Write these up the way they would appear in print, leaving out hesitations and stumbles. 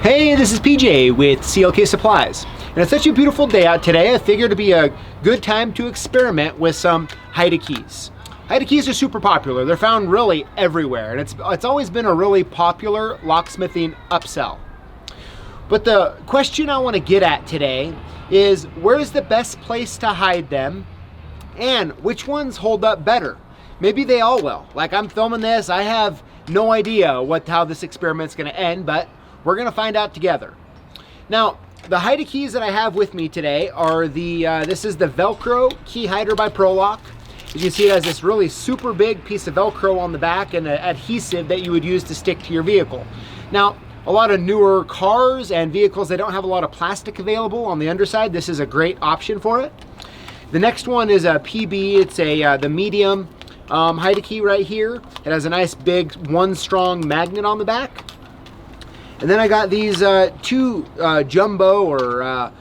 Hey, this is PJ with CLK Supplies. And it's such a beautiful day out today, I figured it'd be a good time to experiment with some Haida keys. Haida keys are super popular. They're found really everywhere, and it's always been a really popular locksmithing upsell. But the question I want to get at today is, where's the best place to hide them, and which ones hold up better? Maybe they all will. Like, I'm filming this, I have no idea how this experiment's going to end, but we're going to find out together. Now, the Haida keys that I have with me today are this is the Velcro key hider by ProLock. As you can see, it has this really super big piece of Velcro on the back and an adhesive that you would use to stick to your vehicle. Now, a lot of newer cars and vehicles, they don't have a lot of plastic available on the underside. This is a great option for it. The next one is a PB. It's the medium Haida key right here. It has a nice big one strong magnet on the back. And then I got these two jumbo or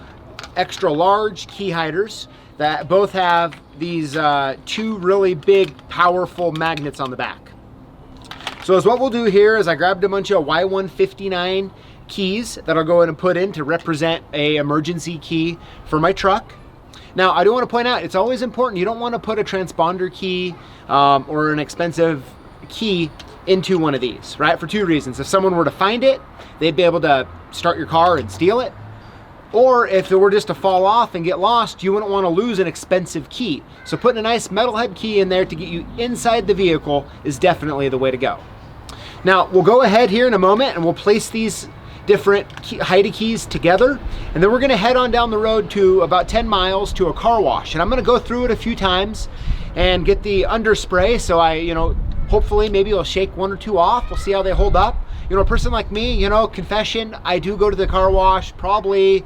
extra large key hiders that both have these two really big powerful magnets on the back. So as what we'll do here is I grabbed a bunch of Y159 keys that I'll go ahead and put in to represent a emergency key for my truck. Now, I do want to point out, it's always important, you don't want to put a transponder key or an expensive key into one of these, right? For two reasons. If someone were to find it, they'd be able to start your car and steal it. Or if it were just to fall off and get lost, you wouldn't want to lose an expensive key. So putting a nice metal head key in there to get you inside the vehicle is definitely the way to go. Now, we'll go ahead here in a moment and we'll place these different Haida keys together, and then we're going to head on down the road to about 10 miles to a car wash, and I'm going to go through it a few times and get the underspray so hopefully maybe it'll shake one or two off. We'll see how they hold up. A person like me, confession, I do go to the car wash probably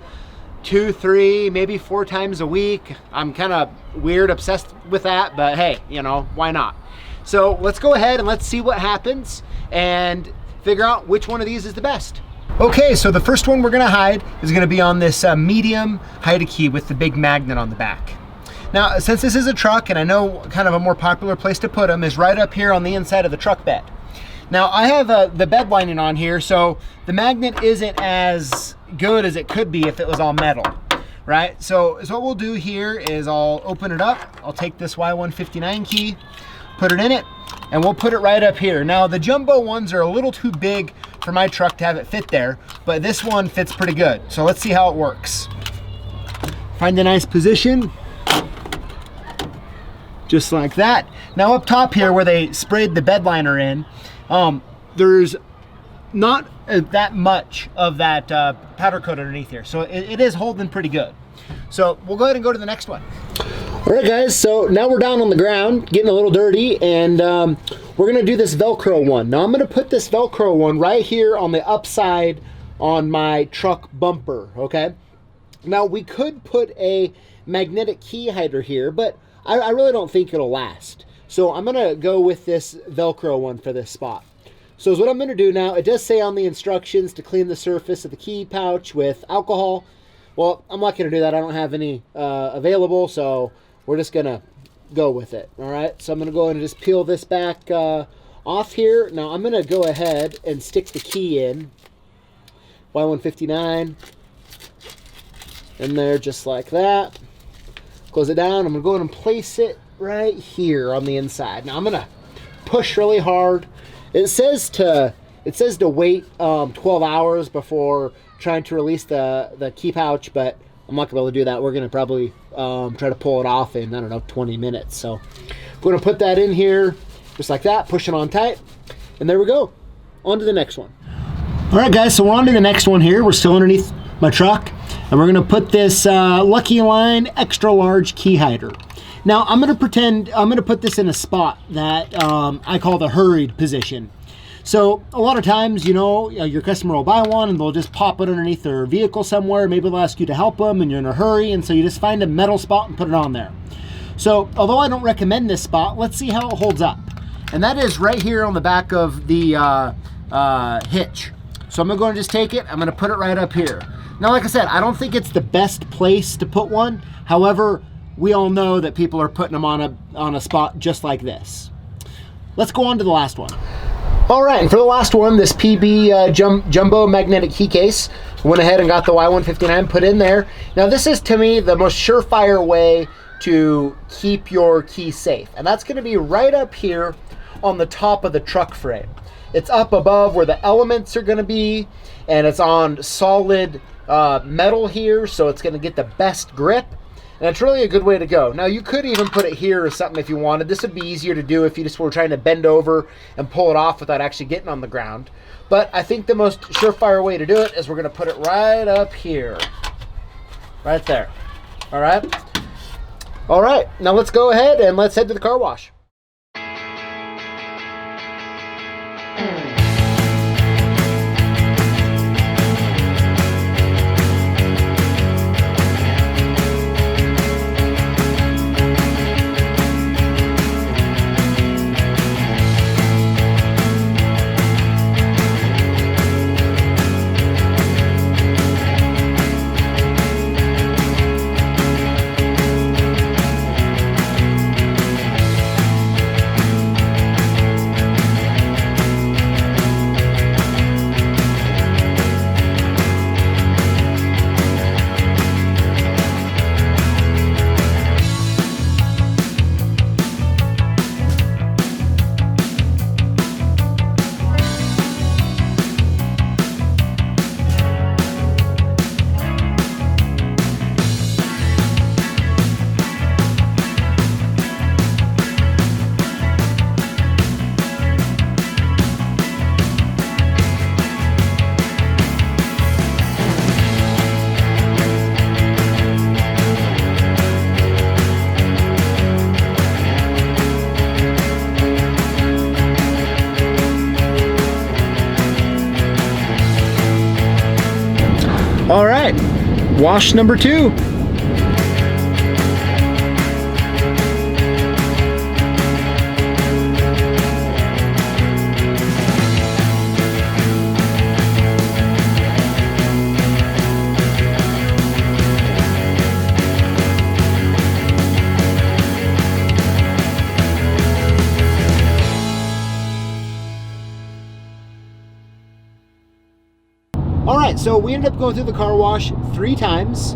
2, 3, maybe 4 times a week. I'm kind of weird, obsessed with that, but hey, why not? So let's go ahead and let's see what happens and figure out which one of these is the best. Okay, so the first one we're gonna hide is gonna be on this medium Haida key with the big magnet on the back. Now, since this is a truck, and I know kind of a more popular place to put them is right up here on the inside of the truck bed. Now, I have the bed lining on here, so the magnet isn't as good as it could be if it was all metal, right? So what we'll do here is I'll open it up. I'll take this Y159 key, put it in it, and we'll put it right up here. Now, the jumbo ones are a little too big for my truck to have it fit there, but this one fits pretty good. So let's see how it works. Find a nice position. Just like that. Now up top here where they sprayed the bed liner in, there's not that much of that powder coat underneath here. So it is holding pretty good. So we'll go ahead and go to the next one. All right, guys, so now we're down on the ground, getting a little dirty, and we're gonna do this Velcro one. Now I'm gonna put this Velcro one right here on the upside on my truck bumper, okay? Now we could put a magnetic key hider here, but I really don't think it'll last. So I'm gonna go with this Velcro one for this spot. So what I'm gonna do now, it does say on the instructions to clean the surface of the key pouch with alcohol. Well, I'm not gonna do that. I don't have any available, so we're just gonna go with it, all right? So I'm gonna go ahead and just peel this back off here. Now I'm gonna go ahead and stick the key in, Y159, in there just like that. Close it down. I'm gonna go ahead and place it right here on the inside. Now I'm gonna push really hard. It says to wait 12 hours before trying to release the key pouch, but I'm not gonna be able to do that. We're gonna probably try to pull it off in, I don't know, 20 minutes. So I'm gonna put that in here just like that, push it on tight, and there we go. On to the next one. All right, guys, so we're on to the next one here. We're still underneath my truck, and we're gonna put this Lucky Line extra large key hider. Now I'm gonna put this in a spot that I call the hurried position. So a lot of times, your customer will buy one and they'll just pop it underneath their vehicle somewhere. Maybe they'll ask you to help them and you're in a hurry, and so you just find a metal spot and put it on there. So although I don't recommend this spot, let's see how it holds up. And that is right here on the back of the hitch. So I'm gonna go and just take it, I'm gonna put it right up here. Now, like I said, I don't think it's the best place to put one. However, we all know that people are putting them on a spot just like this. Let's go on to the last one. All right, and for the last one, this PB Jumbo magnetic key case, went ahead and got the Y159 put in there. Now this is, to me, the most surefire way to keep your key safe. And that's gonna be right up here on the top of the truck frame. It's up above where the elements are gonna be, and it's on solid metal here, so it's gonna get the best grip. And it's really a good way to go. Now you could even put it here or something if you wanted. This would be easier to do if you just were trying to bend over and pull it off without actually getting on the ground. But I think the most surefire way to do it is we're gonna put it right up here. Right there, all right? All right, now let's go ahead and let's head to the car wash. All right, wash number 2. All right, so we ended up going through the car wash 3 times.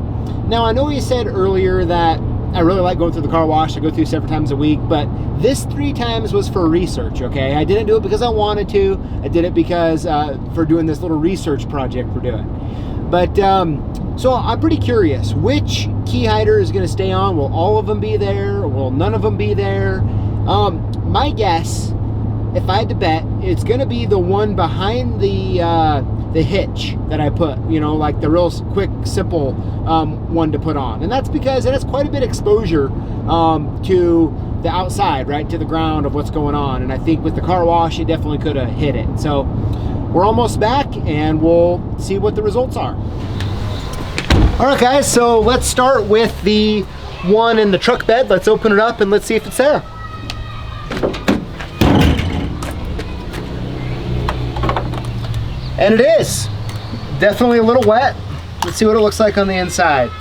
Now, I know you said earlier that I really like going through the car wash. I go through several times a week, but this 3 times was for research, okay? I didn't do it because I wanted to. I did it because for doing this little research project we're doing. But, so I'm pretty curious, which key hider is gonna stay on? Will all of them be there? Will none of them be there? My guess, if I had to bet, it's gonna be the one behind the hitch that I put, you know, like the real quick, simple one to put on. And that's because it has quite a bit of exposure to the outside, right, to the ground of what's going on. And I think with the car wash, it definitely could have hit it. So we're almost back and we'll see what the results are. All right, guys, so let's start with the one in the truck bed. Let's open it up and let's see if it's there. And it is. Definitely a little wet. Let's see what it looks like on the inside.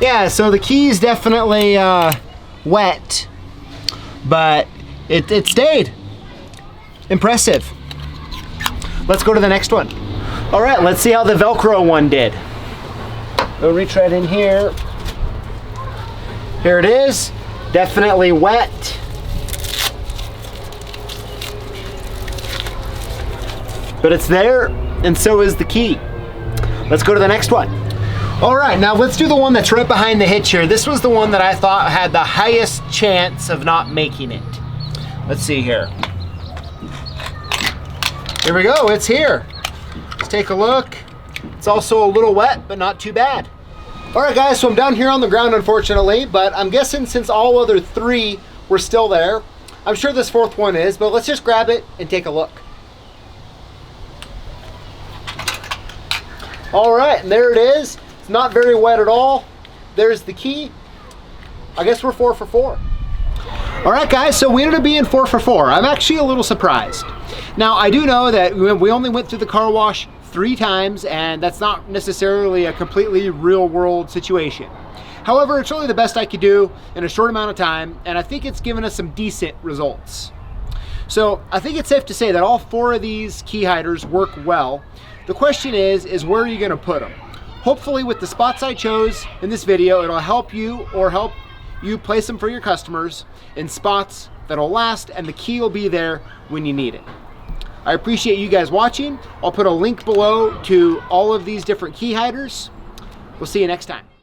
Yeah, so the key is definitely wet, but it stayed. Impressive. Let's go to the next one. All right, let's see how the Velcro one did. We'll reach right in here. Here it is. Definitely wet. But it's there, and so is the key. Let's go to the next one. All right, now let's do the one that's right behind the hitch here. This was the one that I thought had the highest chance of not making it. Let's see here. Here we go, it's here. Let's take a look. It's also a little wet, but not too bad. All right, guys, so I'm down here on the ground, unfortunately, but I'm guessing since all other 3 were still there, I'm sure this 4th one is, but let's just grab it and take a look. All right, and there it is. It's not very wet at all. There's the key. I guess we're 4 for 4. All right, guys, so we ended up being 4 for 4. I'm actually a little surprised. Now, I do know that we only went through the car wash 3 times, and that's not necessarily a completely real-world situation. However, it's really the best I could do in a short amount of time, and I think it's given us some decent results. So I think it's safe to say that all 4 of these key hiders work well. The question is where are you going to put them? Hopefully with the spots I chose in this video, it'll help you place them for your customers in spots that'll last, and the key will be there when you need it. I appreciate you guys watching. I'll put a link below to all of these different key hiders. We'll see you next time.